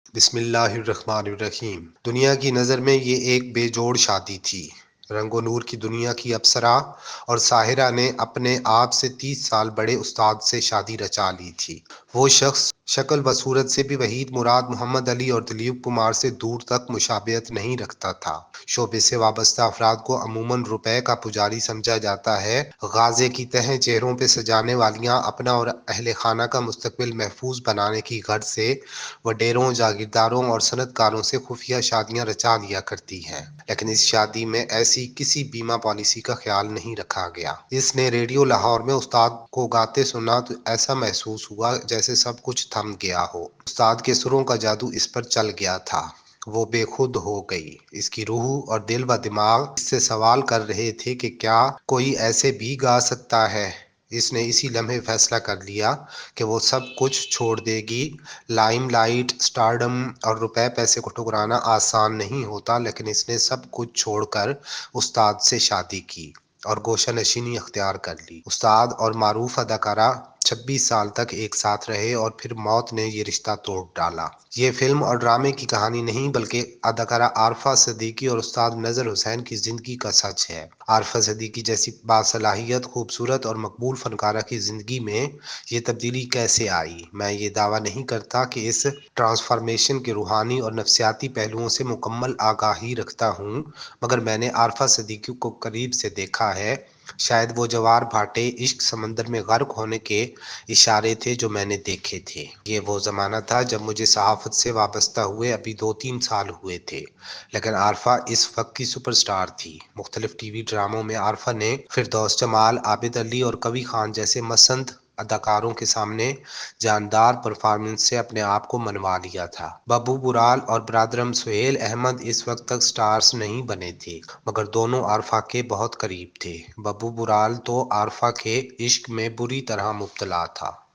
بسم اللہ الرحمن الرحیم۔ دنیا کی نظر میں یہ ایک بے جوڑ شادی تھی۔ رنگ و نور کی دنیا کی اپسرا اور ساحرہ نے اپنے آپ سے 30 سال بڑے استاد سے شادی رچا لی تھی۔ وہ شخص شکل و صورت سے بھی وحید مراد محمد علی اور دلیپ کمار سے دور تک مشابہت نہیں رکھتا تھا۔ شعبے سے وابستہ افراد کو عموماً روپے کا پجاری سمجھا جاتا ہے۔ غازے کی طرح چہروں پہ سجانے والیاں اپنا اور اہل خانہ کا مستقبل محفوظ بنانے کی غرض سے وڈیروں، جاگیرداروں اور صنعت کاروں سے خفیہ شادیاں رچا لیا کرتی ہیں، لیکن اس شادی میں ایسی کسی بیمہ پالیسی کا خیال نہیں رکھا گیا۔ اس نے ریڈیو لاہور میں استاد کو گاتے سنا تو ایسا محسوس ہوا جیسے سب کچھ تھم گیا ہو۔ استاد کے سروں کا جادو اس پر چل گیا تھا۔ وہ بے خود ہو گئی۔ اس کی روح اور دل و دماغ اس سے سوال کر رہے تھے کہ کیا کوئی ایسے بھی گا سکتا ہے؟ اس نے اسی لمحے فیصلہ کر لیا کہ وہ سب کچھ چھوڑ دے گی۔ لائم لائٹ، سٹارڈم اور روپے پیسے کو ٹھکرانا آسان نہیں ہوتا، لیکن اس نے سب کچھ چھوڑ کر استاد سے شادی کی اور گوشہ نشینی اختیار کر لی۔ استاد اور معروف اداکارہ 26 سال تک ایک ساتھ رہے اور پھر موت نے یہ رشتہ توڑ ڈالا۔ یہ فلم اور ڈرامے کی کہانی نہیں بلکہ اداکارہ عارفہ صدیقی اور استاد نذر حسین کی زندگی کا سچ ہے۔ عارفہ صدیقی جیسی باصلاحیت، خوبصورت اور مقبول فنکارہ کی زندگی میں یہ تبدیلی کیسے آئی؟ میں یہ دعویٰ نہیں کرتا کہ اس ٹرانسفارمیشن کے روحانی اور نفسیاتی پہلوؤں سے مکمل آگاہی رکھتا ہوں، مگر میں نے عارفہ صدیقی کو قریب سے دیکھا ہے۔ شاید وہ جوار بھاٹے عشق سمندر میں غرق ہونے کے اشارے تھے جو میں نے دیکھے تھے۔ یہ وہ زمانہ تھا جب مجھے صحافت سے وابستہ ہوئے ابھی 2-3 سال ہوئے تھے، لیکن عارفہ اس وقت کی سپر سٹار تھی۔ مختلف ٹی وی ڈراموں میں عارفہ نے فردوس جمال، عابد علی اور کوی خان جیسے مسند اداکاروں کے سامنے جاندار پرفارمنس سے اپنے آپ کو منوا لیا تھا۔ ببو برال اور برادرم سہیل احمد اس وقت تک سٹارز نہیں بنے تھے، مگر دونوں عارفہ کے بہت قریب تھے۔ ببو برال تو عارفہ کے عشق میں بری طرح مبتلا تھا۔